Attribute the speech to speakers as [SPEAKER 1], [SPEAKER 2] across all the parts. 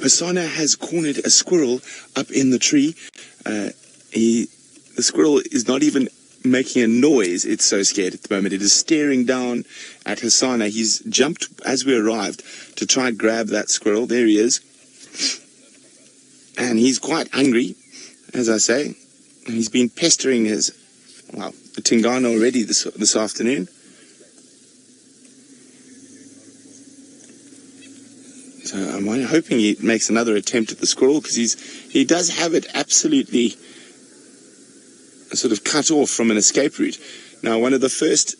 [SPEAKER 1] Hosana has cornered a squirrel up in the tree. The squirrel is not even making a noise. It's so scared at the moment. It is staring down at Hosana. He's jumped as we arrived to try and grab that squirrel. There he is. And he's quite angry, as I say. And he's been pestering his, the Tingana already this afternoon. So I'm hoping he makes another attempt at the squirrel, because he does have it absolutely sort of cut off from an escape route. Now, one of the first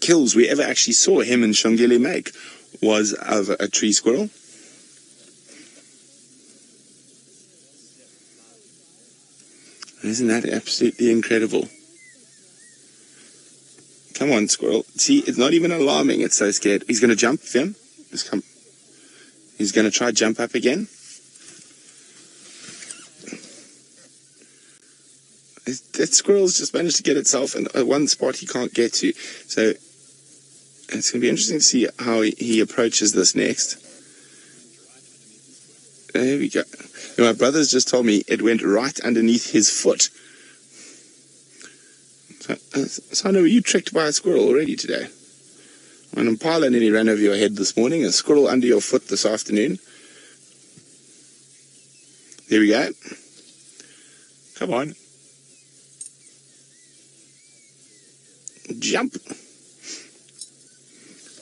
[SPEAKER 1] kills we ever actually saw him and Shongile make was of a tree squirrel. Isn't that absolutely incredible? Come on, squirrel. See, it's not even alarming. It's so scared. He's going to jump, Finn. Just come. He's going to try jump up again. That squirrel's just managed to get itself in one spot he can't get to. So it's going to be interesting to see how he approaches this next. There we go. My brother's just told me it went right underneath his foot. So I know, were you tricked by a squirrel already today? An impala nearly ran over your head this morning, a squirrel under your foot this afternoon. There we go. Come on. Jump.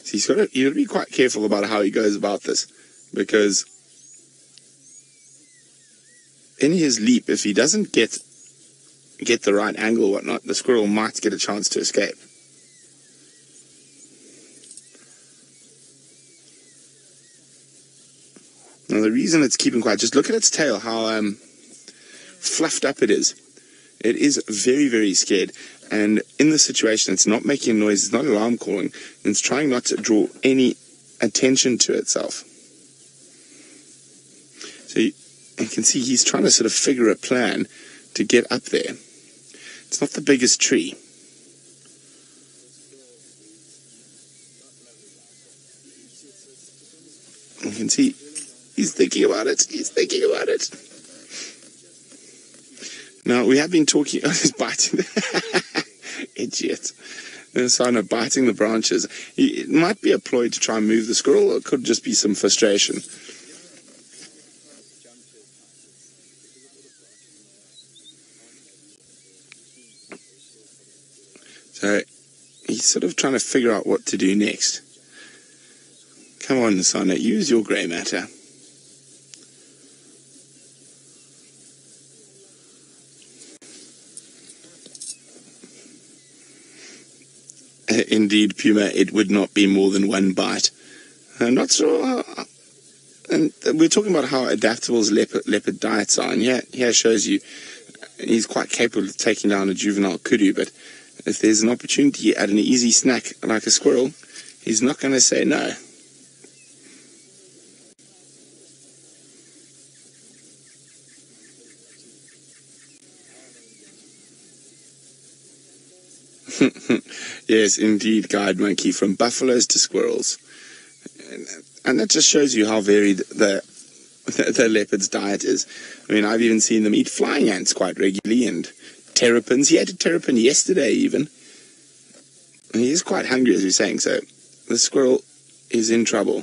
[SPEAKER 1] See, you've got to be quite careful about how he goes about this, because in his leap, if he doesn't get the right angle or whatnot, the squirrel might get a chance to escape. Now, the reason it's keeping quiet, just look at its tail, how fluffed up it is. It is very, very scared. And in this situation, it's not making a noise, it's not alarm calling, and it's trying not to draw any attention to itself. So you can see he's trying to sort of figure a plan to get up there. It's not the biggest tree. You can see he's thinking about it. He's thinking about it. Now, we have been talking... Oh, he's biting. Idiot. Hosana biting the branches. It might be a ploy to try and move the squirrel, or it could just be some frustration. So, he's sort of trying to figure out what to do next. Come on, Hosana, use your grey matter. Indeed, Puma, it would not be more than one bite. I'm not sure. And we're talking about how adaptable leopard diets are, and here shows you he's quite capable of taking down a juvenile kudu, but if there's an opportunity at an easy snack like a squirrel, he's not going to say no. Yes, indeed, guide monkey, from buffaloes to squirrels. And that just shows you how varied the leopard's diet is. I mean, I've even seen them eat flying ants quite regularly, and terrapins. He ate a terrapin yesterday even. And he is quite hungry, as we're saying, so the squirrel is in trouble.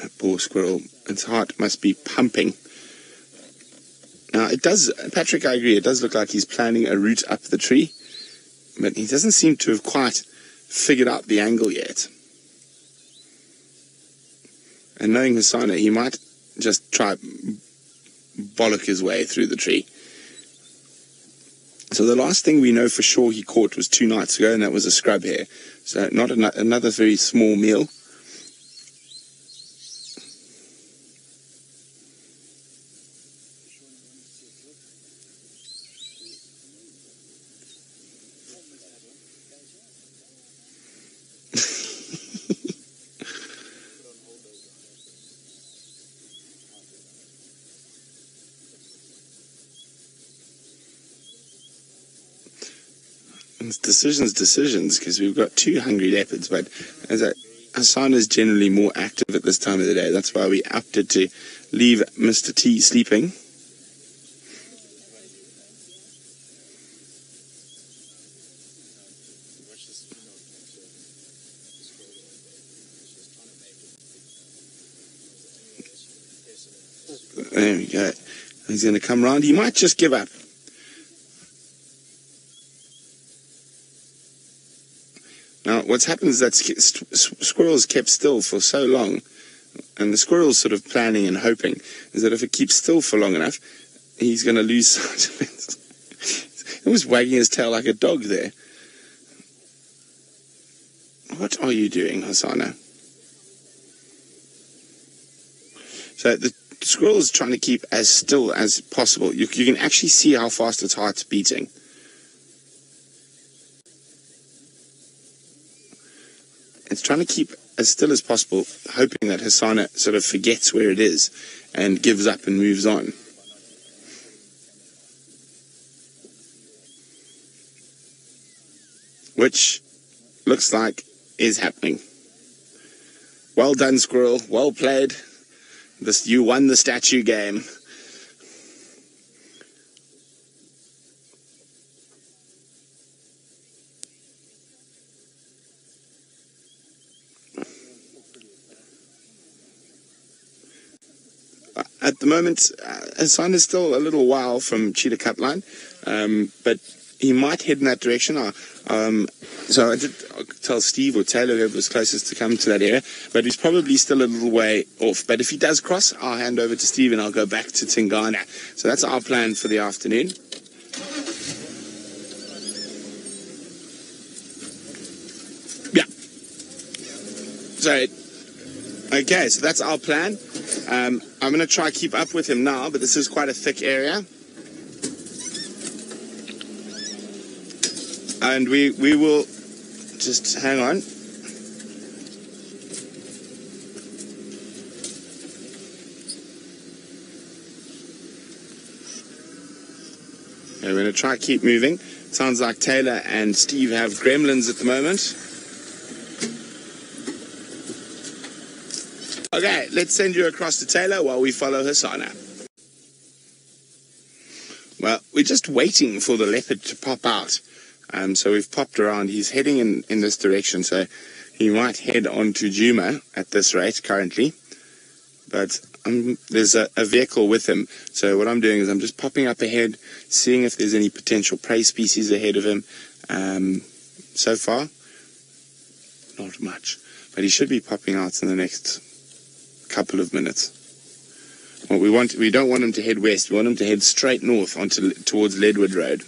[SPEAKER 1] That poor squirrel, its heart must be pumping. Now, it does, Patrick, I agree, it does look like he's planning a route up the tree, but he doesn't seem to have quite figured out the angle yet. And knowing Husana, he might just try bollock his way through the tree. So the last thing we know for sure he caught was 2 nights ago, and that was a scrub hare. So not another very small meal. It's decisions, because we've got 2 hungry leopards, but Husana is generally more active at this time of the day. That's why we opted to leave Mr. T sleeping. There we go. He's going to come round. He might just give up. Now, what's happened is that squirrels kept still for so long, and the squirrel's sort of planning and hoping, is that if it keeps still for long enough, he's going to lose sight of it. He was wagging his tail like a dog there. What are you doing, Hosana? So the squirrel is trying to keep as still as possible. You can actually see how fast its heart's beating. It's trying to keep as still as possible, hoping that Husana sort of forgets where it is and gives up and moves on. Which looks like is happening. Well done, squirrel. Well played. You won the statue game. At the moment, Husana is still a little while from cheetah cut line, but he might head in that direction. So I did tell Steve or Taylor, whoever was closest, to come to that area, but he's probably still a little way off. But if he does cross, I'll hand over to Steve and I'll go back to Tingana. So that's our plan for the afternoon. Yeah. Okay, so that's our plan. I'm going to try keep up with him now, but this is quite a thick area. And we will just hang on. Okay, we're going to try keep moving. Sounds like Taylor and Steve have gremlins at the moment. Okay, let's send you across to Taylor while we follow Husana. Well, we're just waiting for the leopard to pop out. So we've popped around. He's heading in this direction, so he might head on to Djuma at this rate currently. But there's a vehicle with him. So what I'm doing is I'm just popping up ahead, seeing if there's any potential prey species ahead of him. So far, not much. But he should be popping out in the next couple of minutes. What we don't want him to head west. We want him to head straight north towards Leadwood Road.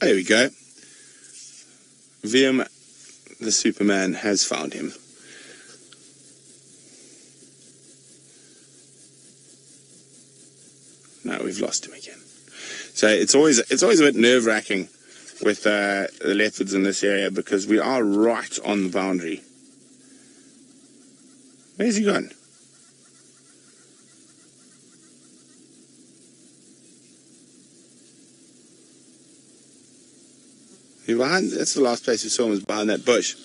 [SPEAKER 1] There we go. VM, the Superman, has found him. No, we've lost him again. So it's always a bit nerve-wracking with the leopards in this area because we are right on the boundary. Where's he gone? That's the last place we saw him, was behind that bush.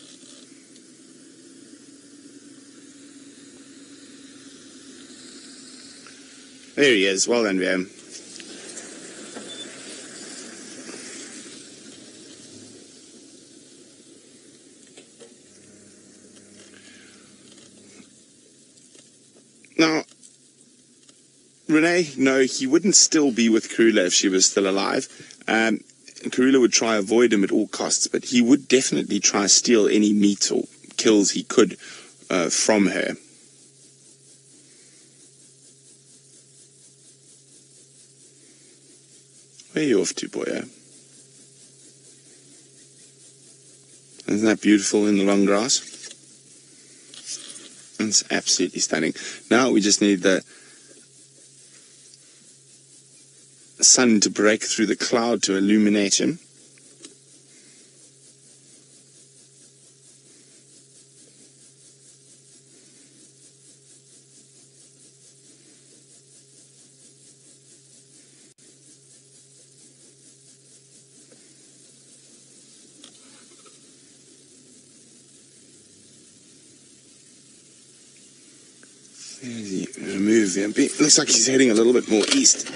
[SPEAKER 1] There he is. Well done, VM. Now, Renee, no, he wouldn't still be with Karula if she was still alive. Karula would try avoid him at all costs, but he would definitely try steal any meat or kills he could from her. Where are you off to, boyo? Isn't that beautiful in the long grass? It's absolutely stunning. Now we just need the sun to break through the cloud to illuminate him. Move him. Looks like he's heading a little bit more east.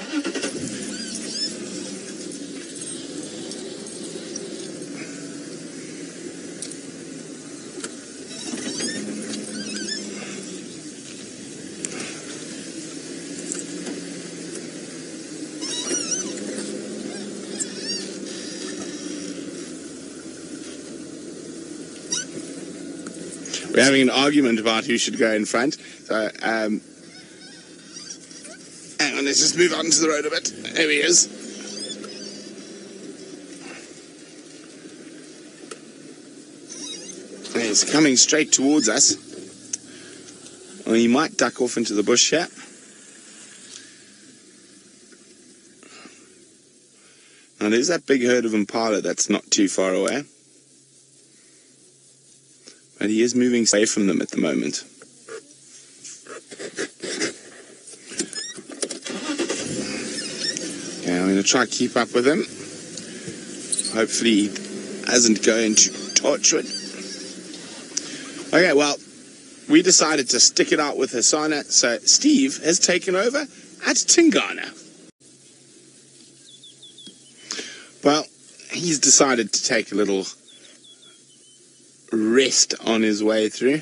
[SPEAKER 1] We're having an argument about who should go in front. So, hang on, let's just move out into the road a bit. There he is. And he's coming straight towards us. Well, he might duck off into the bush here. Now, there's that big herd of impala that's not too far away. But he is moving away from them at the moment. Okay, I'm going to try to keep up with him. Hopefully he doesn't go into Torchwood. Okay, well, we decided to stick it out with Husana, so Steve has taken over at Tingana. Well, he's decided to take a little rest on his way through.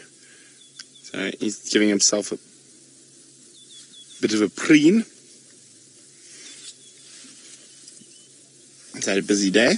[SPEAKER 1] So he's giving himself a bit of a preen. He's had a busy day.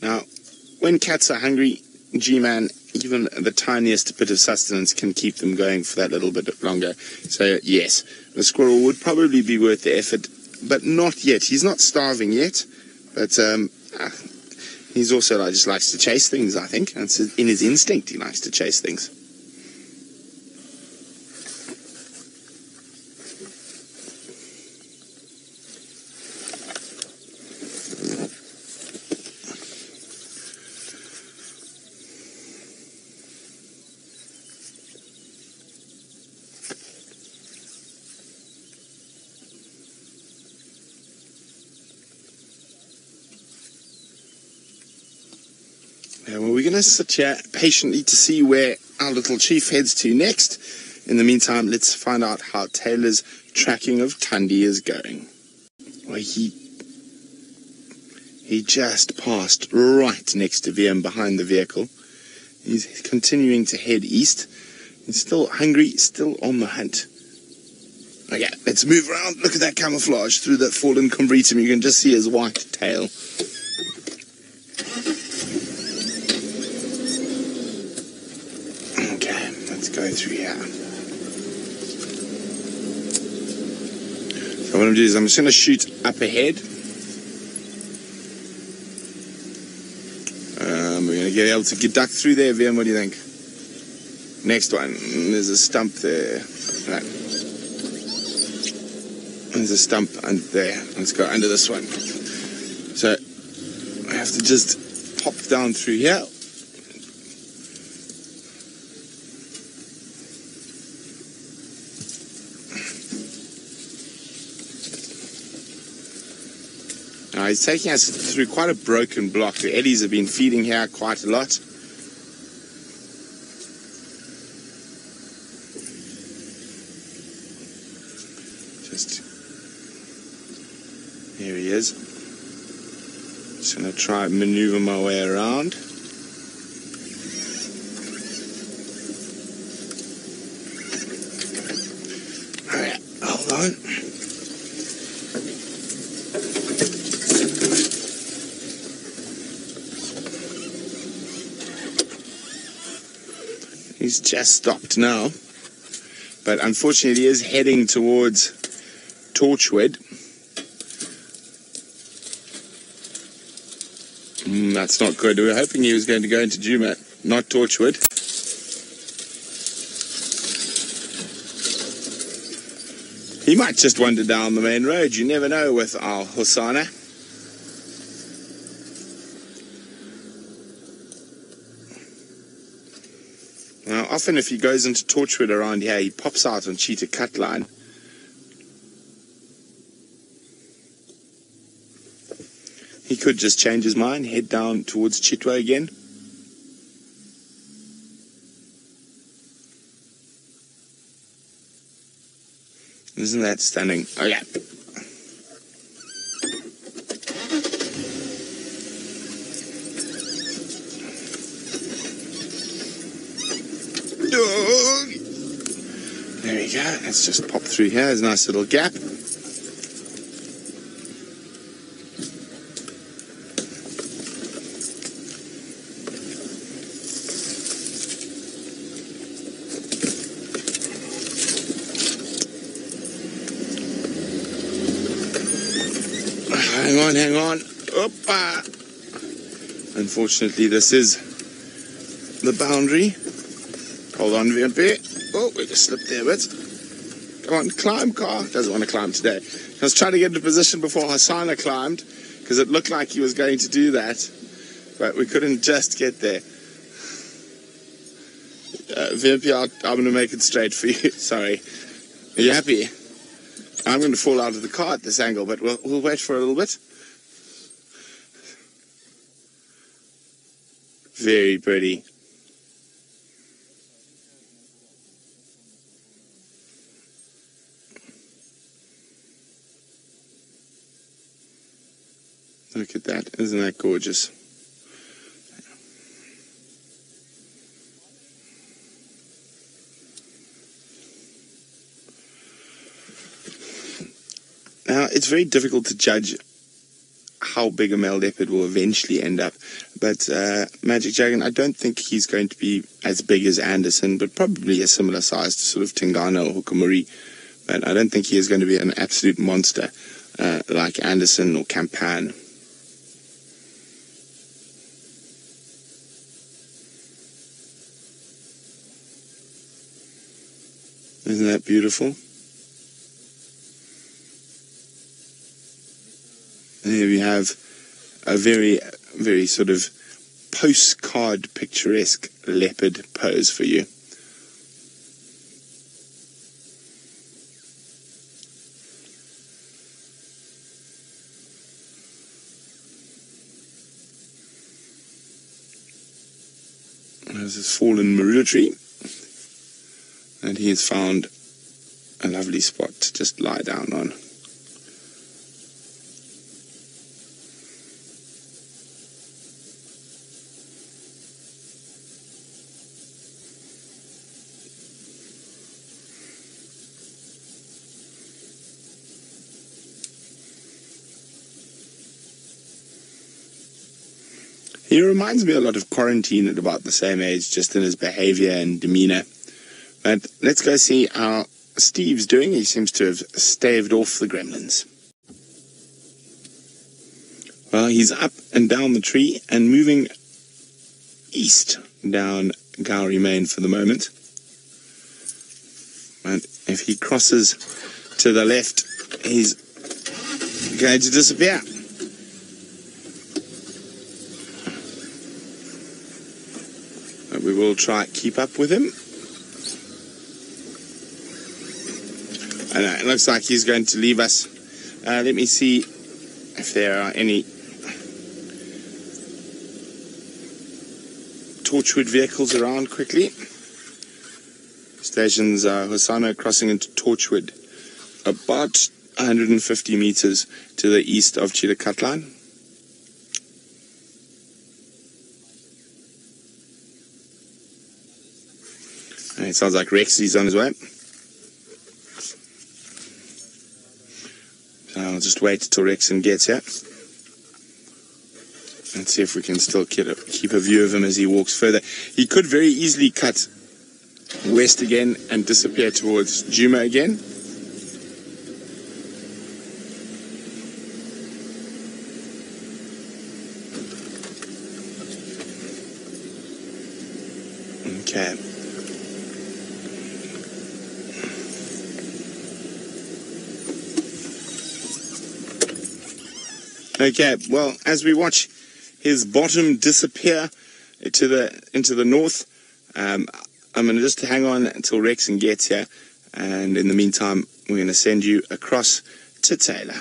[SPEAKER 1] Now, when cats are hungry, G-Man, even the tiniest bit of sustenance can keep them going for that little bit longer. So, yes, the squirrel would probably be worth the effort, but not yet. He's not starving yet, but he's also just likes to chase things, I think. That's in his instinct, he likes to chase things. Well, we're going to sit here patiently to see where our little chief heads to next. In the meantime, let's find out how Taylor's tracking of Tundi is going. Well, he just passed right next to VM behind the vehicle. He's continuing to head east. He's still hungry, still on the hunt. Okay, let's move around. Look at that camouflage through that fallen combretum. You can just see his white tail. Go through here. So what I'm going to do is I'm just going to shoot up ahead. We're going to get able to get duck through there, VM. What do you think? Next one. There's a stump there. Right. There's a stump under there. Let's go under this one. So I have to just pop down through here. Now, he's taking us through quite a broken block. The eddies have been feeding here quite a lot. Just here he is. Just going to try and maneuver my way around. Alright, hold on. He's just stopped now, but unfortunately he is heading towards Torchwood. That's not good. We were hoping he was going to go into Djuma, not Torchwood. He might just wander down the main road. You never know with our Hosana. Now, often if he goes into Torchwood around here, he pops out on Cheetah Cut Line. He could just change his mind, head down towards Chitwa again. Isn't that stunning? Oh yeah. There we go. Let's just pop through here. There's a nice little gap. Hang on. Opa! Unfortunately, this is the boundary. Hold on, VMP. Oh, we just slipped there a bit. Come on, climb, car. Doesn't want to climb today. I was trying to get into position before Husana climbed, because it looked like he was going to do that, but we couldn't just get there. VMP, I'm going to make it straight for you. Sorry. Are you happy? I'm going to fall out of the car at this angle, but we'll wait for a little bit. Very pretty. Look at that. Isn't that gorgeous? Now, it's very difficult to judge how big a male leopard will eventually end up. But Magic Dragon, I don't think he's going to be as big as Anderson, but probably a similar size to sort of Tingana or Hukumuri. But I don't think he is going to be an absolute monster like Anderson or Campan. Isn't that beautiful? There we have a very, very sort of postcard picturesque leopard pose for you. There's this fallen marula tree, and he has found a lovely spot to just lie down on. He reminds me a lot of Quarantine at about the same age, just in his behavior and demeanor. But let's go see how Steve's doing. He seems to have staved off the gremlins. Well, he's up and down the tree and moving east down Gowrie Main for the moment. And if he crosses to the left, he's going to disappear. We will try keep up with him. I know, it looks like he's going to leave us. Let me see if there are any Torchwood vehicles around quickly. Stations Hosana crossing into Torchwood, about 150 meters to the east of Cheetah Cut Line. It sounds like Rex is on his way. So I'll just wait till Rexon gets here. And see if we can still keep a view of him as he walks further. He could very easily cut west again and disappear towards Djuma again. Okay. Okay, well, as we watch his bottom disappear into the north, I'm going to just hang on until Rexon gets here, and in the meantime, we're going to send you across to Taylor.